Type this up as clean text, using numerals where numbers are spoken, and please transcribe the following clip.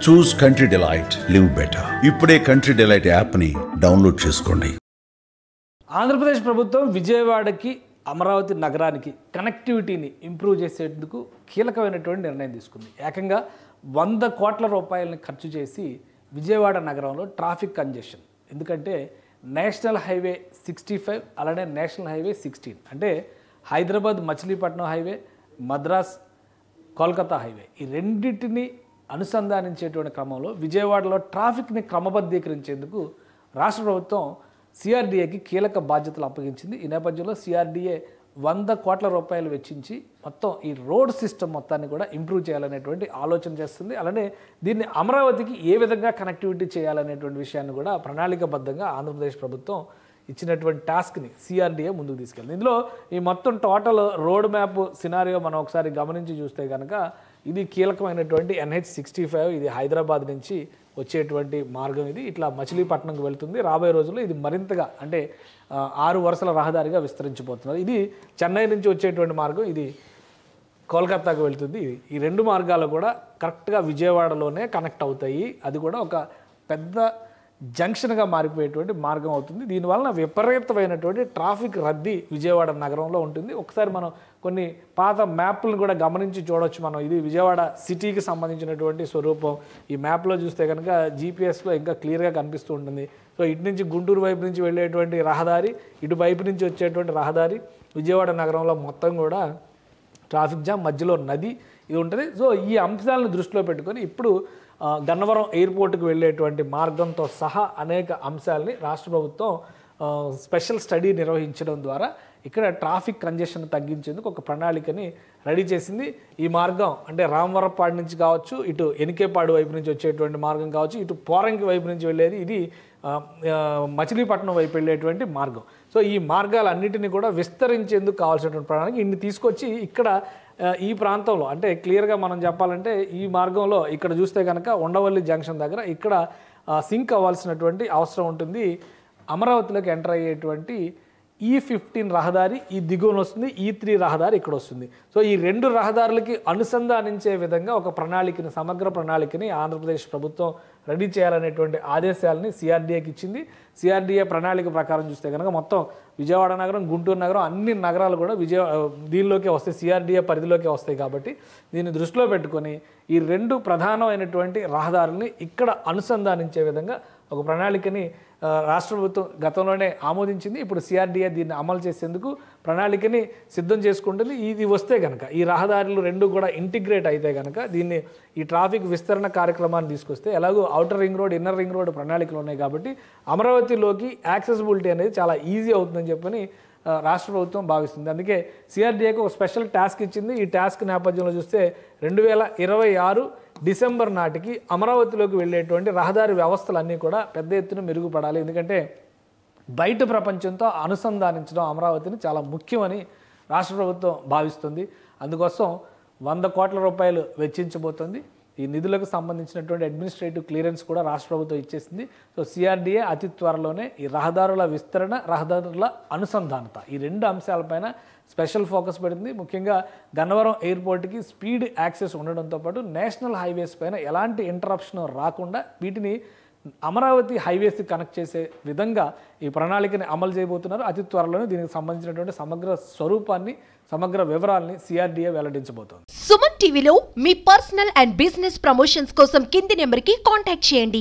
చూస్ country delight, live better. ఇప్పుడే country delight యాప్ని download చేసుకోండి. ఆంధ్రప్రదేశ్ ప్రభుత్వం విజయవాడకి అమరావతి నగరానికి కనెక్టివిటీని ఇంప్రూవ్ చేసేందుకు కీలకమైనటువంటి నిర్ణయం తీసుకుంది. ఏకంగా 100 కోట్ల రూపాయలని ఖర్చు చేసి విజయవాడ నగరంలో ట్రాఫిక్ కంజెషన్, ఎందుకంటే నేషనల్ హైవే 65 అలానే నేషనల్ హైవే 16 అంటే హైదరాబాద్ మచిలీపట్నం హైవే, మద్రాస్ కోల్కతా హైవే, ఈ రెండింటిని అనుసంధానించేటువంటి క్రమంలో విజయవాడలో ట్రాఫిక్ని క్రమబద్ధీకరించేందుకు రాష్ట్ర ప్రభుత్వం సిఆర్డీఏకి కీలక బాధ్యతలు అప్పగించింది. ఈ నేపథ్యంలో సిఆర్డీఏ 100 కోట్ల రూపాయలు వెచ్చించి మొత్తం ఈ రోడ్ సిస్టమ్ మొత్తాన్ని కూడా ఇంప్రూవ్ చేయాలనేటువంటి ఆలోచన చేస్తుంది. అలానే దీన్ని అమరావతికి ఏ విధంగా కనెక్టివిటీ చేయాలనేటువంటి విషయాన్ని కూడా ప్రణాళికబద్ధంగా ఆంధ్రప్రదేశ్ ప్రభుత్వం ఇచ్చినటువంటి టాస్క్ని సిఆర్డీఏ ముందుకు తీసుకెళ్ళింది. ఇందులో ఈ మొత్తం టోటల్ రోడ్ మ్యాప్ సినారియో మనం ఒకసారి గమనించి చూస్తే కనుక ఇది కీలకమైనటువంటి NH65, ఇది హైదరాబాద్ నుంచి వచ్చేటువంటి మార్గం. ఇది ఇట్లా మచిలీపట్నంకి వెళ్తుంది. రాబోయే రోజుల్లో ఇది మరింతగా అంటే 6 వరుసల రహదారిగా విస్తరించిపోతున్నారు. ఇది చెన్నై నుంచి వచ్చేటువంటి మార్గం, ఇది కోల్కతాకు వెళ్తుంది. ఈ 2 మార్గాలు కూడా కరెక్ట్గా విజయవాడలోనే కనెక్ట్ అవుతాయి. అది కూడా ఒక పెద్ద జంక్షన్గా మారిపోయేటువంటి మార్గం అవుతుంది. దీనివలన విపరీతమైనటువంటి ట్రాఫిక్ రద్దీ విజయవాడ నగరంలో ఉంటుంది. ఒకసారి మనం కొన్ని పాత మ్యాప్లను కూడా గమనించి చూడవచ్చు. మనం ఇది విజయవాడ సిటీకి సంబంధించినటువంటి స్వరూపం. ఈ మ్యాప్లో చూస్తే కనుక జీపీఎస్లో ఇంకా క్లియర్గా కనిపిస్తూ ఉంటుంది. సో ఇటు నుంచి గుంటూరు వైపు నుంచి వెళ్ళేటువంటి రహదారి, ఇటు వైపు నుంచి వచ్చేటువంటి రహదారి, విజయవాడ నగరంలో మొత్తం కూడా ట్రాఫిక్ జామ్, మధ్యలో నది ఇది ఉంటుంది. సో ఈ అంశాలను దృష్టిలో పెట్టుకొని ఇప్పుడు గన్నవరం ఎయిర్పోర్ట్కి వెళ్ళేటువంటి మార్గంతో సహా అనేక అంశాలని రాష్ట్ర ప్రభుత్వం స్పెషల్ స్టడీ నిర్వహించడం ద్వారా ఇక్కడ ట్రాఫిక్ కంజెషన్ తగ్గించేందుకు ఒక ప్రణాళికని రెడీ చేసింది. ఈ మార్గం అంటే రామవరపాడు నుంచి కావచ్చు, ఇటు ఎనికేపాడు వైపు నుంచి వచ్చేటువంటి మార్గం కావచ్చు, ఇటు పోరంకి వైపు నుంచి వెళ్ళేది, ఇది మచిలీపట్నం వైపు వెళ్ళేటువంటి మార్గం. సో ఈ మార్గాలన్నింటినీ కూడా విస్తరించేందుకు కావాల్సినటువంటి ప్రణాళిక ఇన్ని తీసుకొచ్చి ఇక్కడ ఈ ప్రాంతంలో అంటే క్లియర్గా మనం చెప్పాలంటే ఈ మార్గంలో ఇక్కడ చూస్తే కనుక ఉండవల్లి జంక్షన్ దగ్గర ఇక్కడ సింక్ అవ్వాల్సినటువంటి అవసరం ఉంటుంది. అమరావతిలోకి ఎంటర్ అయ్యేటువంటి E15 రహదారి ఈ దిగువన వస్తుంది, E3 రహదారి ఇక్కడ వస్తుంది. సో ఈ 2 రహదారులకి అనుసంధానించే విధంగా ఒక ప్రణాళికని, సమగ్ర ప్రణాళికని ఆంధ్రప్రదేశ్ ప్రభుత్వం రెడీ చేయాలనేటువంటి ఆదేశాలని సిఆర్డీఏకి ఇచ్చింది. సిఆర్డీఏ ప్రణాళిక ప్రకారం చూస్తే కనుక మొత్తం విజయవాడ నగరం, గుంటూరు నగరం, అన్ని నగరాలు కూడా దీనిలోకే వస్తాయి, సిఆర్డీఏ పరిధిలోకే వస్తాయి. కాబట్టి దీన్ని దృష్టిలో పెట్టుకొని ఈ 2 ప్రధానమైనటువంటి రహదారుల్ని ఇక్కడ అనుసంధానించే విధంగా ఒక ప్రణాళికని రాష్ట్ర ప్రభుత్వం గతంలోనే ఆమోదించింది. ఇప్పుడు సిఆర్డీఏ దీన్ని అమలు చేసేందుకు ప్రణాళికని సిద్ధం చేసుకుంటుంది. ఇది వస్తే కనుక ఈ రహదారులు 2 కూడా ఇంటిగ్రేట్ అయితే కనుక దీన్ని ఈ ట్రాఫిక్ విస్తరణ కార్యక్రమాన్ని తీసుకొస్తే ఎలాగో outer ring road, inner ring road ప్రణాళికలు ఉన్నాయి కాబట్టి అమరావతిలోకి యాక్సెసిబిలిటీ అనేది చాలా ఈజీ అవుతుందని చెప్పని రాష్ట్ర ప్రభుత్వం భావిస్తుంది. అందుకే సిఆర్డీఏకి ఒక స్పెషల్ టాస్క్ ఇచ్చింది. ఈ టాస్క్ నేపథ్యంలో చూస్తే 2026 డిసెంబర్ నాటికి అమరావతిలోకి వెళ్ళేటువంటి రహదారి వ్యవస్థలన్నీ కూడా పెద్ద ఎత్తున మెరుగుపడాలి. ఎందుకంటే బయట ప్రపంచంతో అనుసంధానించడం అమరావతిని చాలా ముఖ్యమని రాష్ట్ర ప్రభుత్వం భావిస్తుంది. అందుకోసం 100 కోట్ల రూపాయలు వెచ్చించబోతోంది. ఈ నిధులకు సంబంధించినటువంటి అడ్మినిస్ట్రేటివ్ క్లియరెన్స్ కూడా రాష్ట్ర ప్రభుత్వం ఇచ్చేసింది. సో సిఆర్డీఏ అతి త్వరలోనే ఈ రహదారుల విస్తరణ, రహదారుల అనుసంధానత, ఈ 2 అంశాలపైన స్పెషల్ ఫోకస్ పెడుతుంది. ముఖ్యంగా గన్నవరం ఎయిర్పోర్ట్కి స్పీడ్ యాక్సెస్ ఉండడంతో పాటు నేషనల్ హైవేస్ పైన ఎలాంటి ఇంటరప్షన్ రాకుండా వీటిని అమరావతి హైవేస్కి కనెక్ట్ చేసే విధంగా ఈ ప్రణాళికని అమలు చేయబోతున్నారు. అతి త్వరలోనే దీనికి సంబంధించినటువంటి సమగ్ర స్వరూపాన్ని, సమగ్ర వివరాలని సిఆర్డీఏ వెల్లడించబోతోంది. సుమన్ టీవీలో మీ పర్సనల్ అండ్ బిజినెస్ ప్రమోషన్స్ కోసం కింది నెంబర్కి కాంటాక్ట్ చేయండి.